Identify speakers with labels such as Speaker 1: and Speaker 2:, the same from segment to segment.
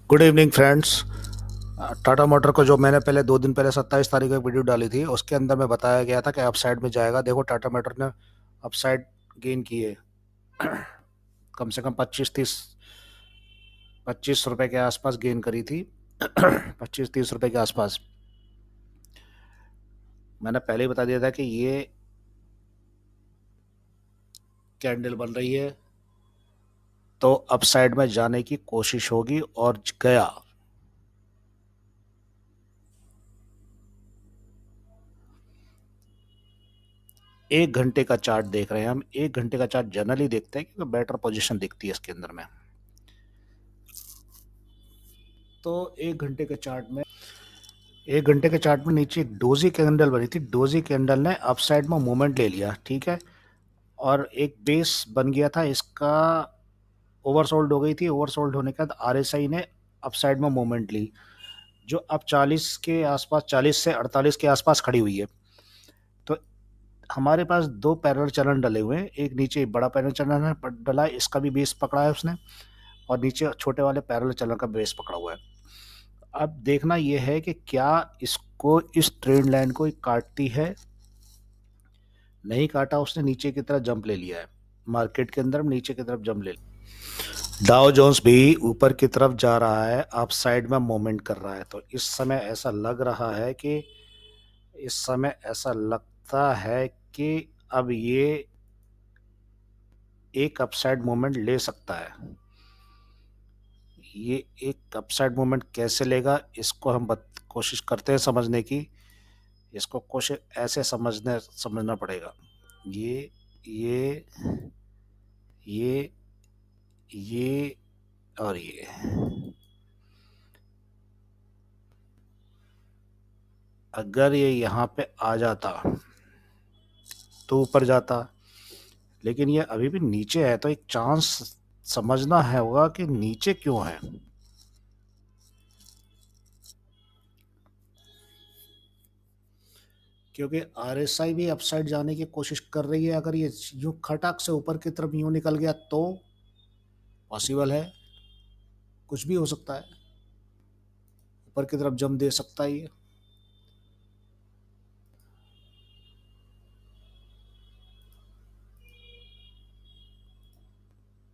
Speaker 1: Good evening friends. Tata motor को जो मैंने पहले 2 दिन पहले 27 तारीख को एक वीडियो डाली थी, उसके अंदर में बताया गया था कि अपसाइड में जाएगा। देखो टाटा मोटर ने अपसाइड गेन की है। कम से कम 25-30 रुपए के आसपास गेन करी थी। 25-30 रुपए के आसपास। मैंने पहले ही बता दिया था कि ये कैंडल बन रही है तो अपसाइड में जाने की कोशिश होगी, और गया। एक घंटे का चार्ट देख रहे हैं हम। एक घंटे का चार्ट जनरली देखते हैं क्योंकि बेटर पोजीशन दिखती है इसके अंदर में। तो एक घंटे के चार्ट में नीचे एक डोजी कैंडल बनी थी। डोजी कैंडल ने अपसाइड में मूवमेंट ले लिया, ठीक है, और एक बेस बन गया था इसका। ओवरसोल्ड हो गई थी। ओवरसोल्ड होने के बाद आरएसआई ने अपसाइड में मूवमेंट ली, जो अब 40 के आसपास, 40 से 48 के आसपास खड़ी हुई है। तो हमारे पास दो पैरेलल चलन डले हुए हैं। एक नीचे बड़ा पैरेलल चलन है डला है, इसका भी बेस पकड़ा है उसने, और नीचे छोटे वाले पैरेलल चलन का बेस पकड़ा हुआ है। अब देखना यह है कि क्या इसको, इस ट्रेंड लाइन को काटती है। नहीं काटा उसने, नीचे की तरफ जंप ले लिया है। मार्केट के अंदर नीचे की तरफ जंप ले लिया। डाउ जोन्स भी ऊपर की तरफ जा रहा है, अप साइड में मूवमेंट कर रहा है। तो इस समय ऐसा लग रहा है कि, इस समय ऐसा लगता है कि अब ये एक अपसाइड मूवमेंट ले सकता है। ये एक अपसाइड मूवमेंट कैसे लेगा, इसको हम कोशिश करते हैं समझने की। इसको कोशिश ऐसे समझना पड़ेगा। ये ये ये और ये। अगर ये यहाँ पे आ जाता तो ऊपर जाता, लेकिन ये अभी भी नीचे है। तो एक चांस समझना है होगा कि नीचे क्यों है। क्योंकि आरएसआई भी अपसाइड जाने की कोशिश कर रही है। अगर ये यूं खटक से ऊपर की तरफ यूं निकल गया तो पॉसिबल है, कुछ भी हो सकता है। ऊपर की तरफ जंप दे सकता है ये।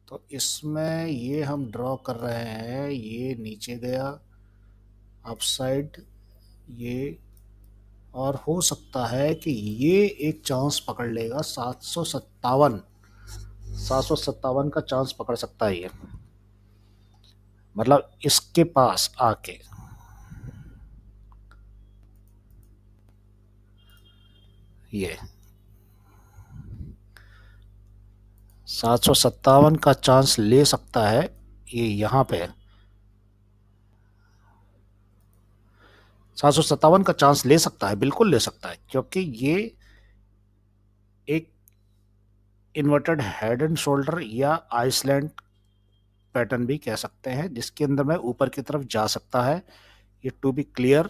Speaker 1: तो इसमें ये हम ड्रॉ कर रहे हैं, ये नीचे गया अपसाइड, ये, और हो सकता है कि ये एक चांस पकड़ लेगा। 757 का चांस पकड़ सकता है ये, मतलब इसके पास आके। ये 757 का चांस ले सकता है ये। यहाँ पे 757 का चांस ले सकता है, बिल्कुल ले सकता है, क्योंकि ये एक इन्वर्टेड हेड एंड शोल्डर या आइसलैंड पैटर्न भी कह सकते हैं, जिसके अंदर में ऊपर की तरफ जा सकता है। ये टू बी क्लियर,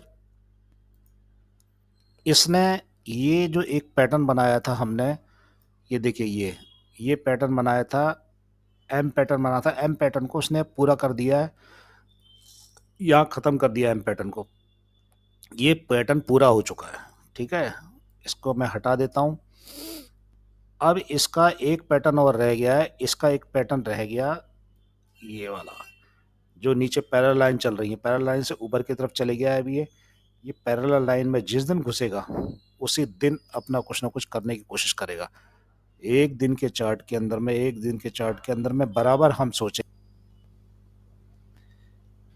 Speaker 1: इसने ये जो एक पैटर्न बनाया था हमने, ये देखिए, ये पैटर्न बनाया था, एम पैटर्न बना था। एम पैटर्न को उसने पूरा कर दिया है, यहाँ खत्म कर दिया एम पैटर्न को। ये पैटर्न पूरा हो चुका है, ठीक है। इसको मैं हटा देता हूँ। अब इसका एक पैटर्न और रह गया है। इसका एक पैटर्न रह गया, ये वाला, जो नीचे पैरेलल लाइन चल रही है। पैरेलल लाइन से ऊपर की तरफ चले गया है अभी ये पैरेलल लाइन में जिस दिन घुसेगा उसी दिन अपना कुछ ना कुछ करने की कोशिश करेगा। एक दिन के चार्ट के अंदर में, एक दिन के चार्ट के अंदर में बराबर हम सोचें,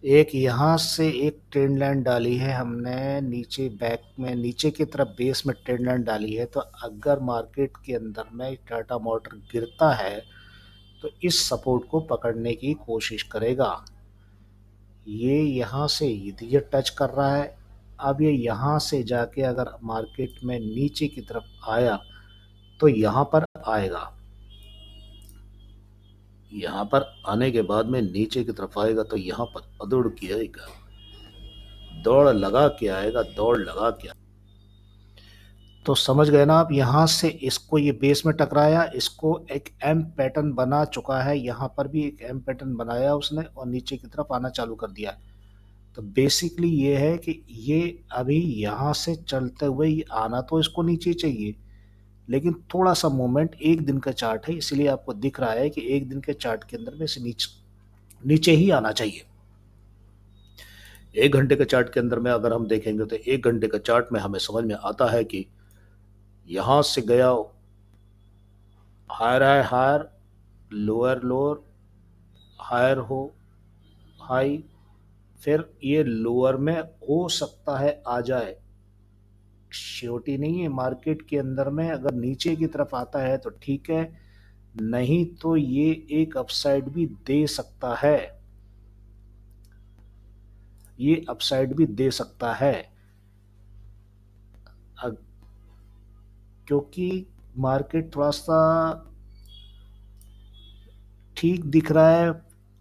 Speaker 1: एक यहाँ से एक ट्रेंड लाइन डाली है हमने नीचे, बैक में नीचे की तरफ बेस में ट्रेंड लाइन डाली है। तो अगर मार्केट के अंदर में टाटा मोटर गिरता है तो इस सपोर्ट को पकड़ने की कोशिश करेगा। ये यहाँ से ये टच कर रहा है। अब ये यहाँ से जाके अगर मार्केट में नीचे की तरफ आया तो यहाँ पर आएगा। यहाँ पर आने के बाद में नीचे की तरफ आएगा तो यहाँ पर अदौड़ के आएगा, दौड़ लगा के आएगा, दौड़ लगा के। तो समझ गए ना आप, यहाँ से इसको ये बेस में टकराया, इसको एक एम पैटर्न बना चुका है, यहाँ पर भी एक एम पैटर्न बनाया उसने और नीचे की तरफ आना चालू कर दिया है। तो बेसिकली ये है कि ये अभी यहाँ से चलते हुए ये आना तो इसको नीचे चाहिए, लेकिन थोड़ा सा मोमेंट, एक दिन का चार्ट है इसलिए आपको दिख रहा है कि एक दिन के चार्ट के अंदर में इसे नीचे नीचे ही आना चाहिए। 1 घंटे के चार्ट के अंदर में अगर हम देखेंगे तो 1 घंटे का चार्ट में हमें समझ में आता है कि यहां से गया, हायर है हायर, लोअर लोअर, हायर हो हाई, फिर ये लोअर में हो सकता है आ जाए, श्योरिटी नहीं है मार्केट के अंदर में। अगर नीचे की तरफ आता है तो ठीक है, नहीं तो ये एक अपसाइड भी दे सकता है, ये अपसाइड भी दे सकता है। क्योंकि मार्केट थोड़ा सा ठीक दिख रहा है,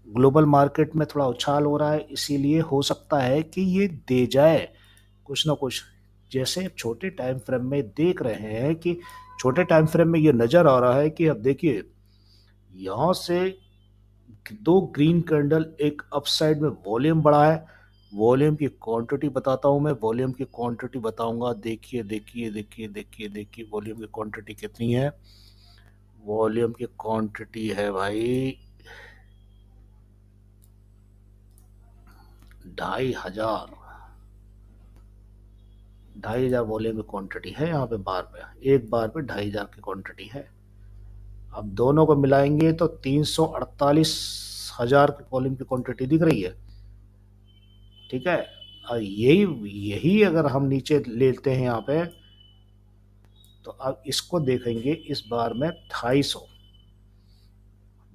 Speaker 1: ग्लोबल मार्केट में थोड़ा उछाल हो रहा है, इसीलिए हो सकता है कि ये दे जाए कुछ ना कुछ। जैसे छोटे टाइम फ्रेम में देख रहे हैं कि छोटे टाइम फ्रेम में ये नजर आ रहा है कि अब देखिए यहां से 2 ग्रीन कैंडल, एक अपसाइड में वॉल्यूम बढ़ा है। वॉल्यूम की क्वांटिटी बताता हूं मैं, वॉल्यूम की क्वांटिटी बताऊंगा। देखिए देखिए देखिए देखिए देखिए वॉल्यूम की क्वांटिटी कितनी है। वॉल्यूम की क्वांटिटी है भाई 2,500। 2,500 वॉल्यूम की क्वांटिटी है यहाँ पे, बार पे एक बार पे 2,500 की क्वांटिटी है। अब दोनों को मिलाएंगे तो 348,000 की वॉल्यूम की क्वांटिटी दिख रही है। ठीक है, और यही यही अगर हम नीचे लेते हैं यहाँ पे, तो अब इसको देखेंगे इस बार में 250,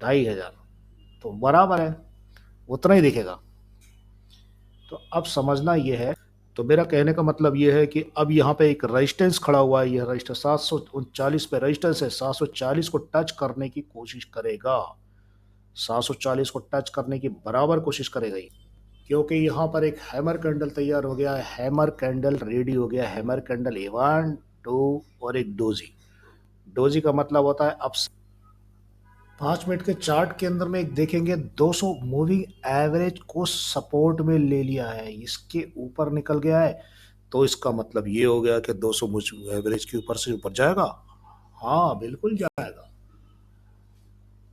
Speaker 1: 2,500, तो बराबर है, उतना ही दिखेगा। तो अब समझना ये है, तो मेरा कहने का मतलब ये है कि अब यहाँ पे एक रेजिस्टेंस खड़ा हुआ है, यह रेजिस्टेंस 739 पे रेजिस्टेंस है, 740 को टच करने की कोशिश करेगा, 740 को टच करने की बराबर कोशिश करेगा ये। क्योंकि यहाँ पर एक हैमर कैंडल तैयार हो गया है, हैमर कैंडल रेडी हो गया, हैमर कैंडल A1 2 और एक डोजी। डोजी का मतलब होता है अब 5 मिनट के चार्ट के अंदर में एक देखेंगे 200 मूविंग एवरेज को सपोर्ट में ले लिया है, इसके ऊपर निकल गया है, तो इसका मतलब ये हो गया कि 200 मूविंग एवरेज के ऊपर से ऊपर जाएगा। हाँ बिल्कुल जाएगा।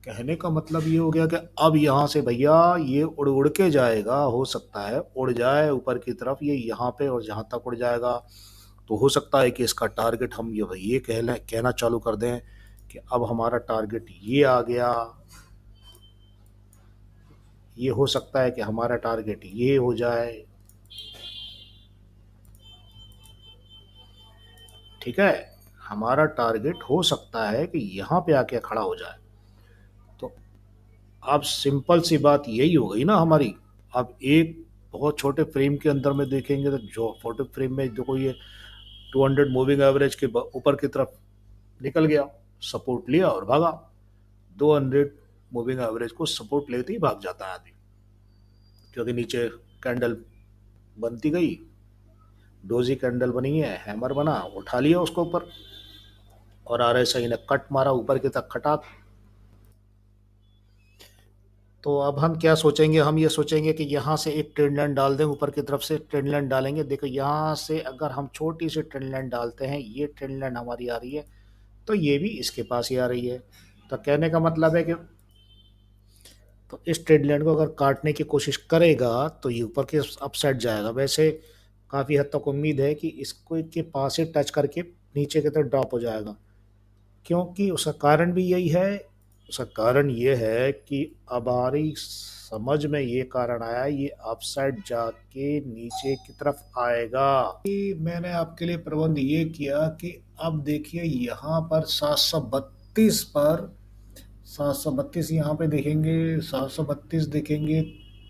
Speaker 1: कहने का मतलब ये हो गया कि अब यहाँ से भैया ये उड़ उड़ के जाएगा, हो सकता है उड़ जाए ऊपर की तरफ, ये यहाँ पे और जहाँ तक उड़ जाएगा। तो हो सकता है कि इसका टारगेट हम ये कहना चालू कर दें कि अब हमारा टारगेट ये आ गया। ये हो सकता है कि हमारा टारगेट ये हो जाए। ठीक है, हमारा टारगेट हो सकता है कि यहाँ पे आके खड़ा हो जाए। तो अब सिंपल सी बात यही हो गई ना हमारी। अब एक बहुत छोटे फ्रेम के अंदर में देखेंगे तो जो छोटे फ्रेम में देखो ये 200 मूविंग एवरेज के ऊपर की तरफ निकल गया, सपोर्ट लिया और भागा। 200 मूविंग एवरेज को सपोर्ट लेते ही भाग जाता है आदमी, क्योंकि नीचे कैंडल बनती गई, डोजी कैंडल बनी है, हैमर बना, उठा लिया उसको ऊपर और RSI ने कट मारा ऊपर की तरफ खटाक। तो अब हम क्या सोचेंगे, हम ये सोचेंगे कि यहाँ से एक ट्रेंड लाइन डाल दें, ऊपर की तरफ से ट्रेंड लाइन डालेंगे। देखो यहाँ से अगर हम छोटी सी ट्रेंड लाइन डालते हैं, ये ट्रेंड लाइन हमारी आ रही है, तो ये भी इसके पास ही आ रही है। तो कहने का मतलब है कि तो इस ट्रेंड लाइन को अगर काटने की कोशिश करेगा तो ये ऊपर के अपसाइड जाएगा। वैसे काफ़ी हद तक उम्मीद है कि इसको के पास से टच करके नीचे की तरफ ड्रॉप हो जाएगा, क्योंकि उसका कारण भी यही है। उसका कारण ये है कि अब हमारी समझ में ये कारण आया, ये अपसाइड जाके नीचे की तरफ आएगा। कि मैंने आपके लिए प्रबंध ये किया कि अब देखिए यहाँ पर 732 पर, 732 यहाँ पे देखेंगे, 732 देखेंगे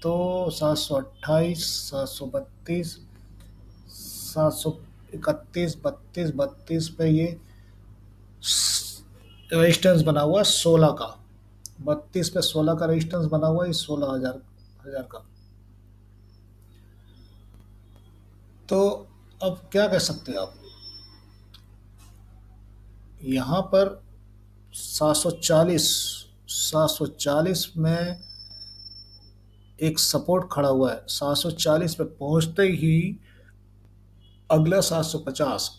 Speaker 1: तो 728, 732, 731, 32, 32 पे ये रेजिस्टेंस बना हुआ है 16 का। 32 पे 16 का रेजिस्टेंस बना हुआ है, 16,000 का। तो अब क्या कह सकते हैं आप, यहाँ पर 740, 740 में एक सपोर्ट खड़ा हुआ है। 740 पे पहुंचते ही अगला 750,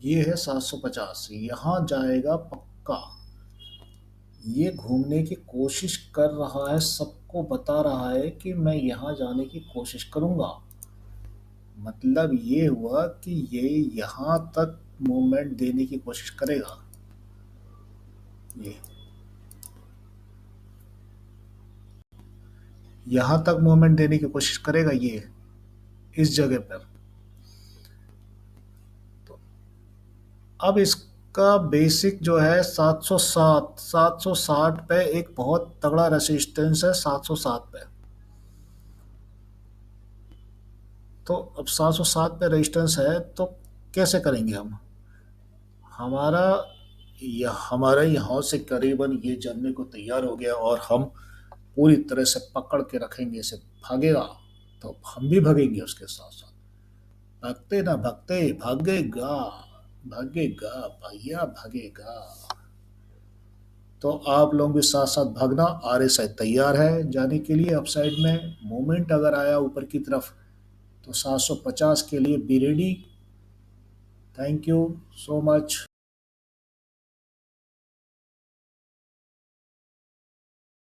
Speaker 1: ये है 750, यहाँ जाएगा पक्का। ये घूमने की कोशिश कर रहा है, सबको बता रहा है कि मैं यहाँ जाने की कोशिश करूंगा। मतलब ये हुआ कि ये यहाँ तक मूवमेंट देने की कोशिश करेगा। ये यहाँ तक मूवमेंट देने की कोशिश करेगा ये, इस जगह पर। तो अब इसका बेसिक जो है 707, 760 पे एक बहुत तगड़ा रेसिस्टेंस है, 707 पे। तो अब 707 पे रेजिस्टेंस है, तो कैसे करेंगे हम? हमारा हमारा यहाँ से करीबन ये जानने को तैयार हो गया, और हम पूरी तरह से पकड़ के रखेंगे इसे। भागेगा तो हम भी भागेंगे उसके साथ साथ। भागते ना भागते, भागेगा, भागेगा भैया, भागेगा। तो आप लोग भी साथ साथ भागना। आरएसआई तैयार है जाने के लिए अपसाइड में। मोमेंट अगर आया ऊपर की तरफ तो 750 के लिए be ready. Thank you so much.